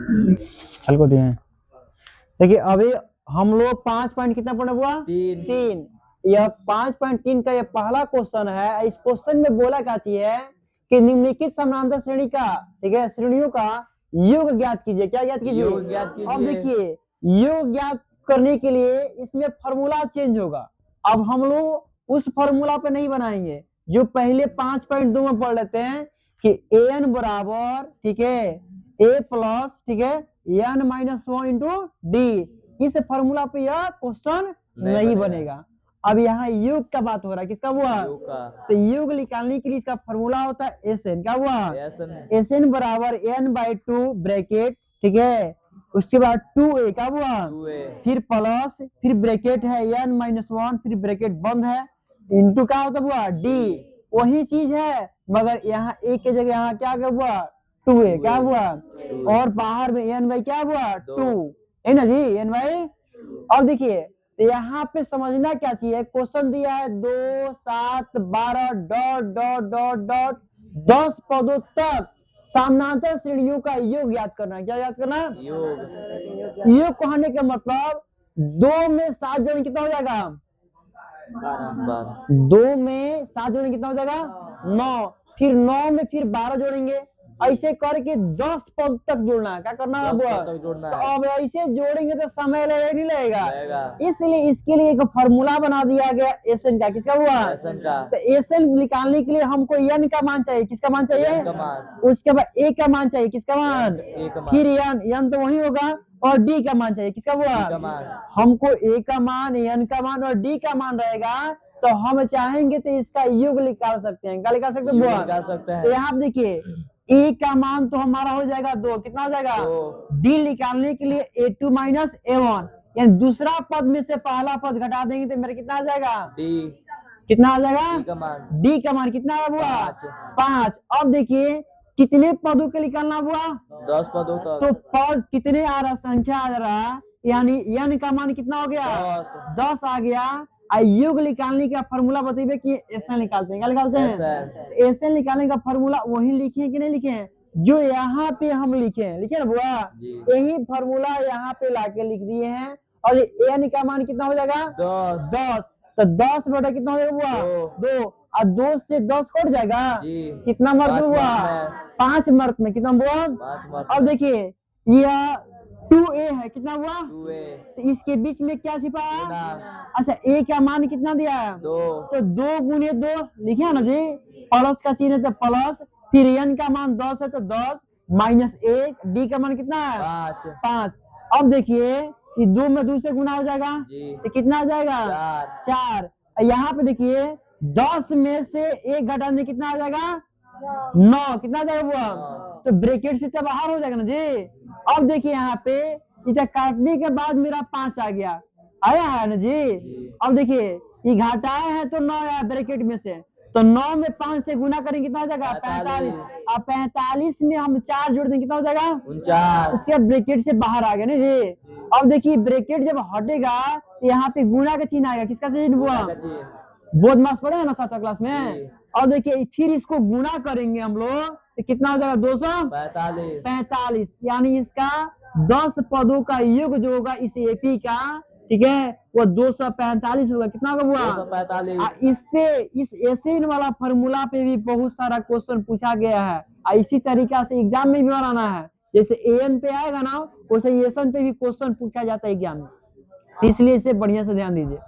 हल को दिए हैं। देखिए अभी हम लोग 5 पॉइंट कितना पढ़ा हुआ? 3। यह 5.3 का यह पहला क्वेश्चन है। इस क्वेश्चन में बोला क्या चीज है कि निम्नलिखित समानांतर श्रेणी का, ठीक है, श्रेणियों का योग ज्ञात कीजिए। क्या ज्ञात कीजिए? अब देखिए योग ज्ञात करने के लिए इसमें फॉर्मूला चेंज होगा। अब हम लोग उस फॉर्मूला पे नहीं बनाएंगे जो पहले 5.2 में पढ़ लेते हैं कि an बराबर, ठीक है, a प्लस, ठीक है, n-1 इंटू डी। इस फॉर्मूला पे यह क्वेश्चन नहीं बनेगा। अब यहाँ योग का बात हो रहा है, किसका हुआ? तो योग निकालने के लिए इसका फॉर्मूला होता है एसएन। क्या हुआ? एसएन बराबर n/2 ब्रैकेट, ठीक है, उसके बाद 2a का हुआ, फिर प्लस, फिर ब्रैकेट है n-1, फिर ब्रैकेट बंद है, इंटू का होता हुआ डी। वही चीज है मगर यहाँ a के जगह यहाँ क्या हुआ? 2a। क्या हुआ? और बाहर में n क्या हुआ? 2 है ना जी, n/। अब देखिए तो यहाँ पे समझना क्या चाहिए, क्वेश्चन दिया है 2, 7, 12 डॉट डॉट डॉट डॉट 10 पदों तक समानांतर श्रेणियों का योग याद करना। क्या याद करना? योग कहने का मतलब 2 में 7 जोड़ेंगे कितना हो जाएगा? 2 में 7 जोड़ेंगे कितना हो जाएगा? 9। फिर 9 में फिर 12 जोड़ेंगे, ऐसे करके 10 पद तक जोड़ना है। क्या करना है? तो अब ऐसे जोड़ेंगे तो समय नहीं लगेगा, इसलिए इसके लिए एक फॉर्मूला बना दिया गया एसएन का। किसका हुआ? एसएन का। तो एसएन निकालने के लिए हमको एन का मान चाहिए। किसका मान चाहिए? उसके बाद ए का मान चाहिए। किसका मान? फिर एन तो वही होगा, और डी का मान चाहिए। किसका हुआ? हमको ए का मान, एन का मान और डी का मान रहेगा तो हम चाहेंगे तो इसका योग निकाल सकते हैं। क्या निकाल सकते हैं? तो यहाँ देखिए ए का मान तो हमारा हो जाएगा 2। कितना हो जाएगा? डी निकालने के लिए a2 माइनस a1, यानी दूसरा पद में से पहला पद घटा देंगे तो मेरा कितना आ जाएगा? डी। कितना आ जाएगा? डी का मान कितना हुआ? 5। अब देखिए कितने पदों के निकालना हुआ? 10 पदों का। तो पद कितने आ रहा, संख्या आ रहा, यानी n का मान कितना हो गया? 10 आ गया। योग निकालने का फॉर्मूला बताइए कि एसएन निकालते हैं। क्या निकालते हैं? एसएन निकालने का फॉर्मूला वही लिखे हैं कि नहीं लिखे हैं जो यहाँ पे हम लिखे हैं? लिखे ना बुआ? यही फॉर्मूला यहाँ पे लाके लिख दिए हैं। और एन का मान कितना हो जाएगा? 10। तो 10 बटा कितना हो जाएगा बुआ? 2। और 2 से 10 कट जाएगा, कितना मर्द हुआ? 5 मर्द में कितना बुआ? अब देखिए यह 2a है, कितना हुआ? 2a। तो इसके बीच में क्या छिपा है? अच्छा a का मान कितना दिया है? 2। तो 2 गुने 2 लिखे ना जी, प्लस का चिन्ह है तो प्लस, फिर n का मान 10 है तो 10 माइनस 1, डी का मान कितना है? 5। अब देखिए ये 2 में 2 से गुना हो जाएगा तो कितना आ जाएगा? 4। यहाँ पे देखिए 10 में से 1 घटाने कितना आ जाएगा? 9। कितना आ जाएगा वो? तो ब्रैकेट से तो बाहर हो जाएगा ना जी। अब देखिए यहाँ पे इसे काटने के बाद मेरा 5 आ गया, आया है ना जी। अब देखिए ये घटाया है तो 9 आया ब्रैकेट में से, तो 9 में 5 से गुना करेंगे कितना हो जाएगा? 45। अब 45 में हम 4 जोड़ देंगे कितना हो जाएगा? 49। उसके ब्रैकेट से बाहर आ गया ना जी। अब देखिए ब्रैकेट जब हटेगा तो यहाँ पे गुना का चिन्ह आएगा। किसका चिन्ह हुआ? बहुत मार्क्स पढ़े हैं ना 7वीं क्लास में। और देखिए फिर इसको गुना करेंगे हम लोग तो कितना हो जाएगा? 245। यानी इसका 10 पदों का योग जो होगा इस एपी का, ठीक है, वो 245 होगा। कितना होगा वो? 245। इस पे इस एसएन वाला फॉर्मूला पे भी बहुत सारा क्वेश्चन पूछा गया है। इसी तरीका से एग्जाम में भी बनाना है, जैसे एन पे आएगा ना वैसे एसएन पे भी क्वेश्चन पूछा जाता है एग्जाम में, इसलिए इसे बढ़िया से ध्यान दीजिए।